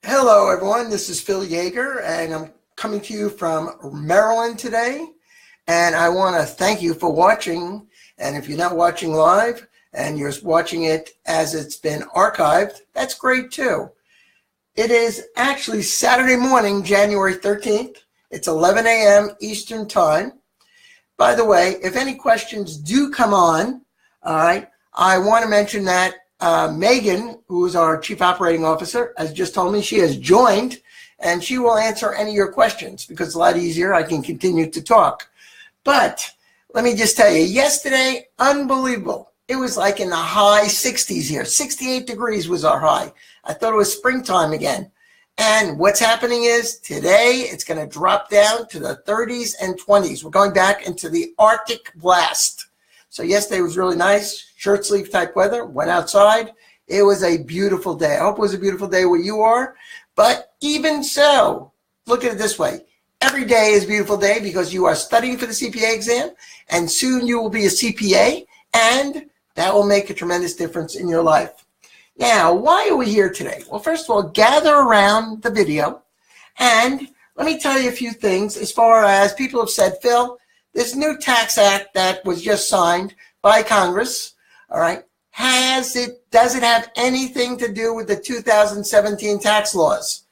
Hello, everyone. This is Phil Yeager, and I'm coming to you from Maryland today. And I want to thank you for watching. And if you're not watching live and you're watching it as it's been archived, that's great too. It is actually Saturday morning, January 13th. It's 11 a.m. Eastern Time. By the way, if any questions do come on, all right, I want to mention that Megan, who is our Chief Operating Officer, has just told me she has joined, and she will answer any of your questions because it's a lot easier. I can continue to talk. But let me just tell you, yesterday, unbelievable. It was like in the high 60s here. 68 degrees was our high. I thought it was springtime again. And what's happening is today it's going to drop down to the 30s and 20s. We're going back into the Arctic blast. So yesterday was really nice, shirt sleeve type weather, went outside. It was a beautiful day. I hope it was a beautiful day where you are. But even so, look at it this way. Every day is a beautiful day because you are studying for the CPA exam, and soon you will be a CPA, and that will make a tremendous difference in your life. Now, why are we here today? Well, first of all, gather around the video, and let me tell you a few things as far as people have said, Phil, this new tax act that was just signed by Congress, all right, does it have anything to do with the 2017 tax laws?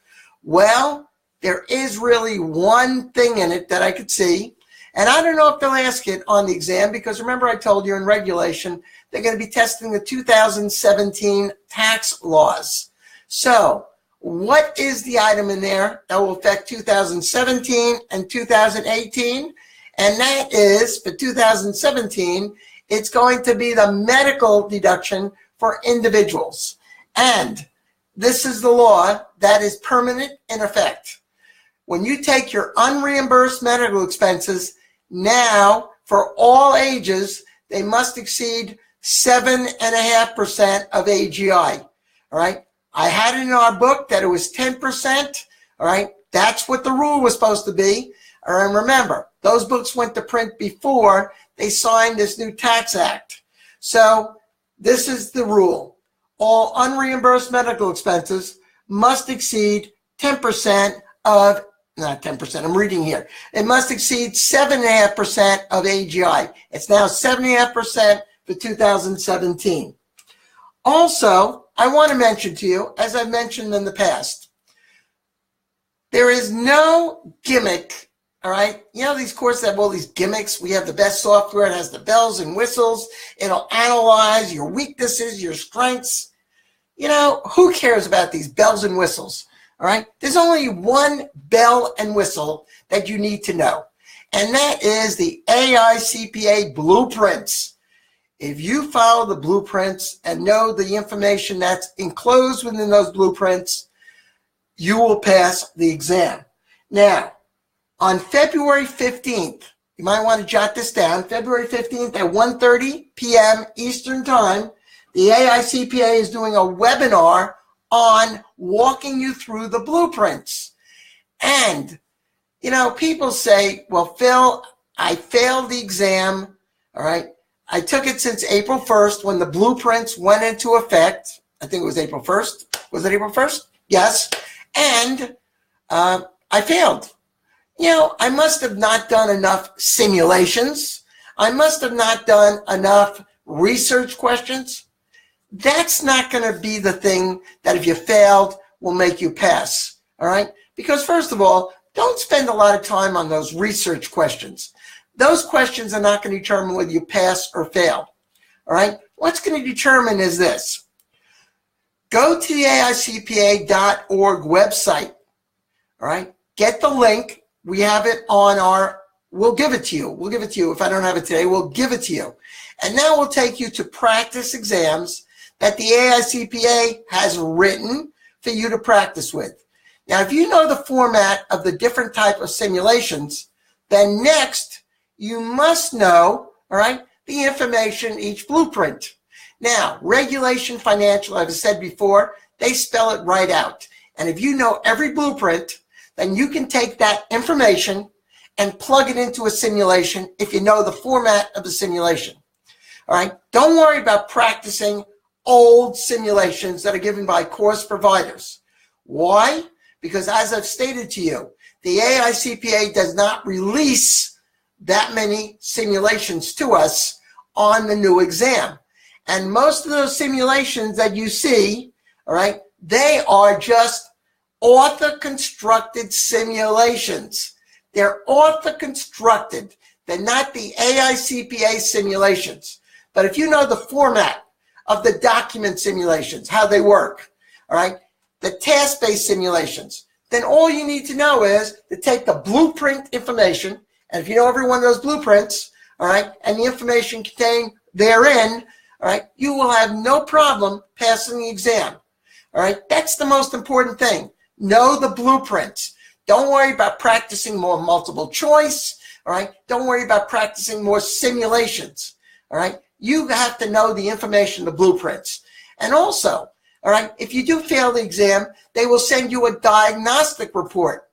Well, there is really one thing in it that I could see, and I don't know if they'll ask it on the exam because remember I told you in regulation, they're going to be testing the 2017 tax laws. So what is the item in there that will affect 2017 and 2018? And that is, for 2017, it's going to be the medical deduction for individuals. And this is the law that is permanent in effect. When you take your unreimbursed medical expenses, now for all ages, they must exceed 7.5% of AGI. All right. I had it in our book that it was 10%. All right. That's what the rule was supposed to be. And remember, those books went to print before they signed this new tax act. So this is the rule. All unreimbursed medical expenses must exceed 10% of, not 10%, I'm reading here. It must exceed 7.5% of AGI. It's now 7.5% for 2017. Also, I want to mention to you, as I've mentioned in the past, there is no gimmick. All right. You know, these courses have all these gimmicks. We have the best software. It has the bells and whistles. It'll analyze your weaknesses, your strengths. You know, who cares about these bells and whistles? All right. There's only one bell and whistle that you need to know. And that is the AICPA blueprints. If you follow the blueprints and know the information that's enclosed within those blueprints, you will pass the exam. Now, on February 15th, you might want to jot this down, February 15th at 1:30 p.m. Eastern Time, the AICPA is doing a webinar on walking you through the blueprints. And, you know, people say, well, Phil, I failed the exam, all right? I took it since April 1st when the blueprints went into effect. I think it was April 1st. Was it April 1st? Yes. And I failed. You know, I must have not done enough simulations. I must have not done enough research questions. That's not going to be the thing that if you failed will make you pass, all right? Because first of all, don't spend a lot of time on those research questions. Those questions are not going to determine whether you pass or fail, all right? What's going to determine is this. Go to the AICPA.org website, all right? Get the link. We have it on we'll give it to you. We'll give it to you. If I don't have it today, we'll give it to you. And now we'll take you to practice exams that the AICPA has written for you to practice with. Now, if you know the format of the different type of simulations, then next you must know, all right, the information in each blueprint. Now, regulation financial, as I said before, they spell it right out. And if you know every blueprint, then you can take that information and plug it into a simulation if you know the format of the simulation. All right. Don't worry about practicing old simulations that are given by course providers. Why? Because as I've stated to you, the AICPA does not release that many simulations to us on the new exam. And most of those simulations that you see, all right, they are just author-constructed simulations. They're author-constructed. They're not the AICPA simulations. But if you know the format of the document simulations, how they work, all right, the task-based simulations, then all you need to know is to take the blueprint information, and if you know every one of those blueprints, all right, and the information contained therein, all right, you will have no problem passing the exam. All right, that's the most important thing. Know the blueprints. Don't worry about practicing more multiple choice. All right, don't worry about practicing more simulations. All right, you have to know the information, the blueprints. And also, all right, if you do fail the exam, they will send you a diagnostic report.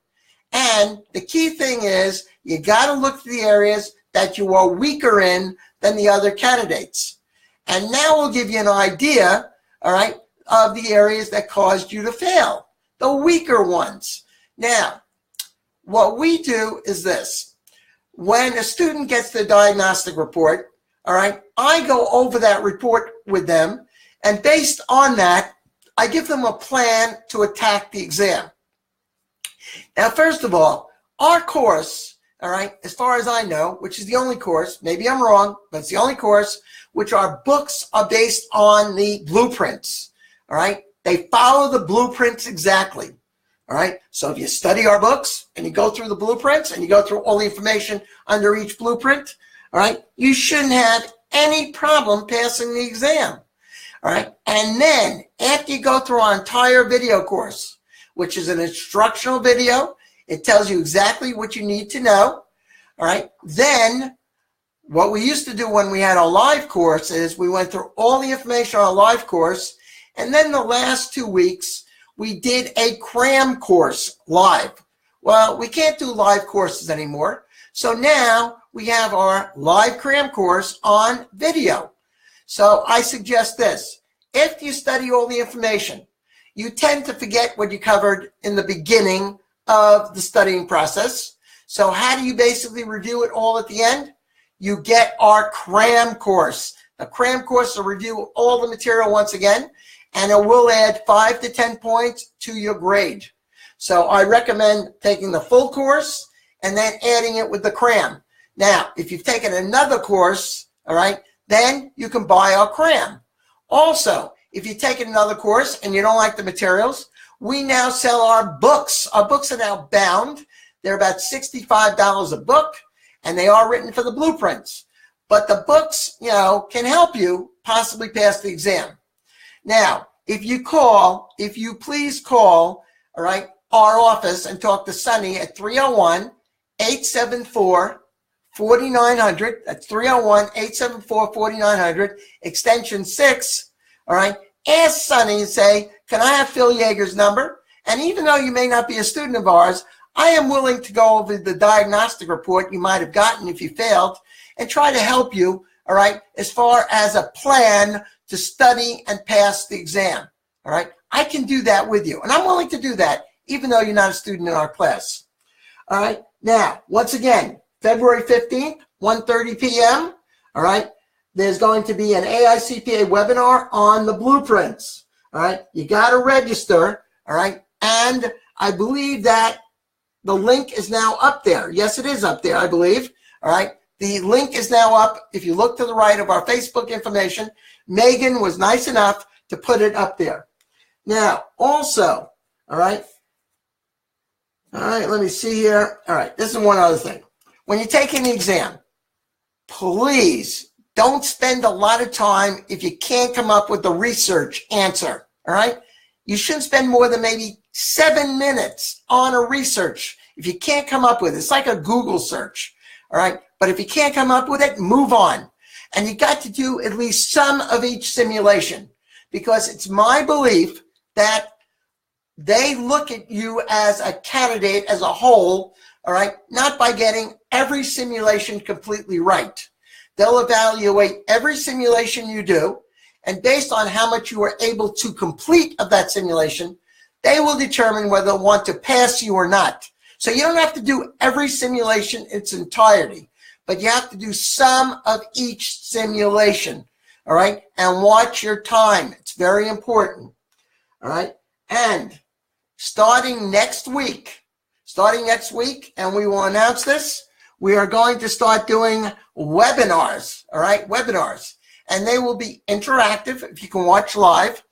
And the key thing is you got to look for the areas that you are weaker in than the other candidates. And now we'll give you an idea, all right, of the areas that caused you to fail, the weaker ones. Now, what we do is this. When a student gets the diagnostic report, all right, I go over that report with them, and based on that, I give them a plan to attack the exam. Now, first of all, our course, all right, as far as I know, which is the only course, maybe I'm wrong, but it's the only course, which our books are based on the blueprints, all right? They follow the blueprints exactly, all right? So if you study our books and you go through the blueprints and you go through all the information under each blueprint, all right, you shouldn't have any problem passing the exam, all right? And then after you go through our entire video course, which is an instructional video, it tells you exactly what you need to know, all right? Then what we used to do when we had our live course is we went through all the information on our live course, and then the last 2 weeks, we did a cram course live. Well, we can't do live courses anymore, so now we have our live cram course on video. So I suggest this. If you study all the information, you tend to forget what you covered in the beginning of the studying process. So how do you basically review it all at the end? You get our cram course. The cram course will review all the material once again, and it will add 5 to 10 points to your grade. So I recommend taking the full course and then adding it with the cram. Now, if you've taken another course, all right, then you can buy our cram. Also, if you've taken another course and you don't like the materials, we now sell our books. Our books are now bound. They're about $65 a book, and they are written for the blueprints. But the books, you know, can help you possibly pass the exam. Now, if you please call, all right, our office and talk to Sunny at 301-874-4900. That's 301-874-4900, extension 6, all right? Ask Sunny and say, can I have Phil Yeager's number? And even though you may not be a student of ours, I am willing to go over the diagnostic report you might have gotten if you failed and try to help you, all right, as far as a plan to study and pass the exam, all right? I can do that with you, and I'm willing to do that even though you're not a student in our class, all right? Now, once again, February 15th, 1:30 p.m., all right? There's going to be an AICPA webinar on the blueprints, all right? You got to register, all right? And I believe that the link is now up there. Yes, it is up there, I believe, all right? The link is now up. If you look to the right of our Facebook information, Megan was nice enough to put it up there. Now, also, all right, let me see here. All right, this is one other thing. When you're taking the exam, please don't spend a lot of time if you can't come up with the research answer, all right? You shouldn't spend more than maybe 7 minutes on a research if you can't come up with it. It's like a Google search, all right? But if you can't come up with it, move on. And you got to do at least some of each simulation, because it's my belief that they look at you as a candidate as a whole, all right, not by getting every simulation completely right. They'll evaluate every simulation you do, and based on how much you were able to complete of that simulation, they will determine whether they want to pass you or not. So you don't have to do every simulation in its entirety, but you have to do some of each simulation, all right? And watch your time. It's very important, all right? And starting next week, and we will announce this, we are going to start doing webinars, all right? Webinars. And they will be interactive if you can watch live.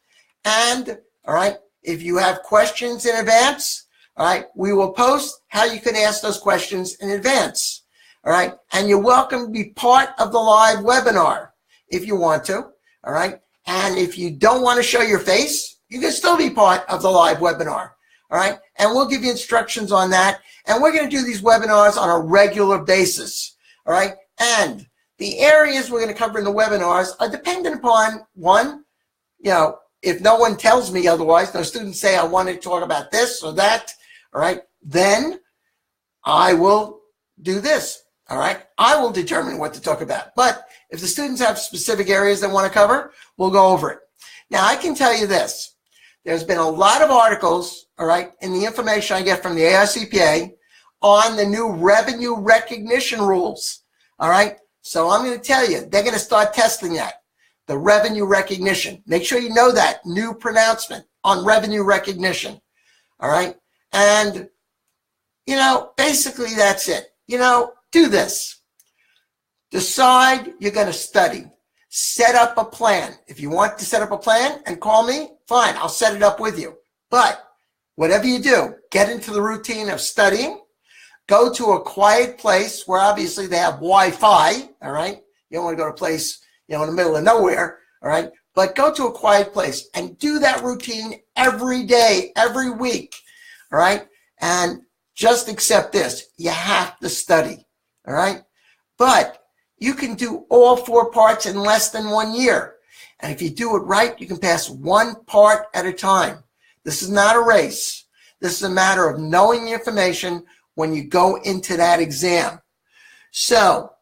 And, all right, if you have questions in advance, all right, we will post how you can ask those questions in advance, all right? And you're welcome to be part of the live webinar if you want to, all right? And if you don't want to show your face, you can still be part of the live webinar, all right? And we'll give you instructions on that. And we're going to do these webinars on a regular basis, all right? And the areas we're going to cover in the webinars are dependent upon, one, you know, if no one tells me otherwise, no students say I want to talk about this or that, all right, then I will do this, all right? I will determine what to talk about. But if the students have specific areas they want to cover, we'll go over it. Now, I can tell you this. There's been a lot of articles, all right, in the information I get from the AICPA on the new revenue recognition rules, all right? So I'm going to tell you, they're going to start testing that, the revenue recognition. Make sure you know that new pronouncement on revenue recognition, all right? And, you know, basically that's it. You know, do this. Decide you're going to study. Set up a plan. If you want to set up a plan and call me, fine, I'll set it up with you. But whatever you do, get into the routine of studying. Go to a quiet place where obviously they have Wi-Fi, all right? You don't want to go to a place, you know, in the middle of nowhere, all right? But go to a quiet place and do that routine every day, every week, all right? And just accept this. You have to study, all right? But you can do all 4 parts in less than 1 year. And if you do it right, you can pass 1 part at a time. This is not a race. This is a matter of knowing the information when you go into that exam. So,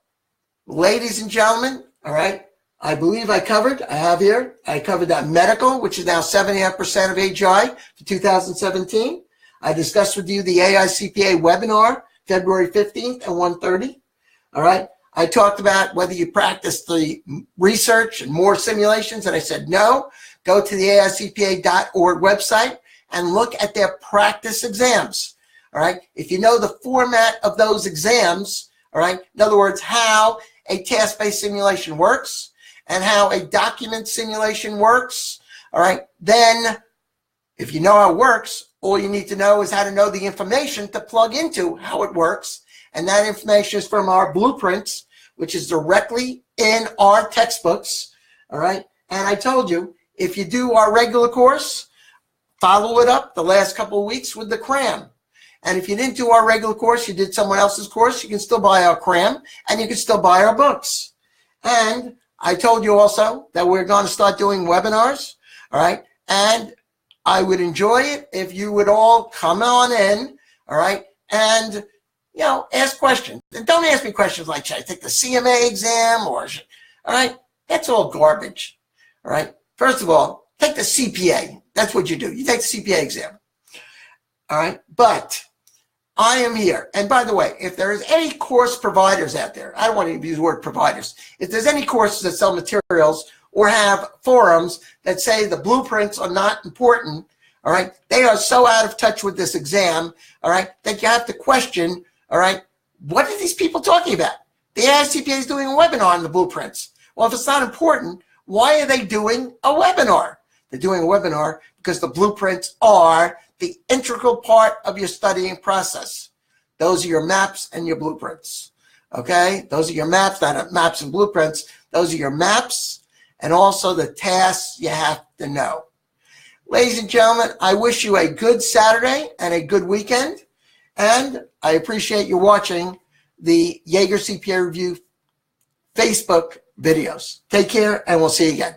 ladies and gentlemen, all right, I believe I covered that medical, which is now 7.5% of AGI for 2017. I discussed with you the AICPA webinar, February 15th at 1:30. All right. I talked about whether you practice the research and more simulations, and I said no. Go to the AICPA.org website and look at their practice exams. All right. If you know the format of those exams, all right, in other words, how a task-based simulation works and how a document simulation works, all right, then if you know how it works, all you need to know is how to know the information to plug into how it works. And that information is from our blueprints, which is directly in our textbooks, all right? And I told you, if you do our regular course, follow it up the last couple of weeks with the cram. And if you didn't do our regular course, you did someone else's course, you can still buy our cram and you can still buy our books. And I told you also that we're going to start doing webinars, all right? And I would enjoy it if you would all come on in, all right? And, you know, ask questions. And don't ask me questions like, should I take the CMA exam or, all right? That's all garbage, all right? First of all, take the CPA. That's what you do. You take the CPA exam, all right? But I am here. And by the way, if there is any course providers out there, I don't want to use the word providers. If there's any courses that sell materials or have forums that say the blueprints are not important, all right, they are so out of touch with this exam, all right, that you have to question, all right, what are these people talking about? The AICPA is doing a webinar on the blueprints. Well, if it's not important, why are they doing a webinar? They're doing a webinar because the blueprints are the integral part of your studying process. Those are your maps and your blueprints, okay? Those are your maps, not maps and blueprints. Those are your maps and also the tasks you have to know. Ladies and gentlemen, I wish you a good Saturday and a good weekend, and I appreciate you watching the Jaeger CPA Review Facebook videos. Take care, and we'll see you again.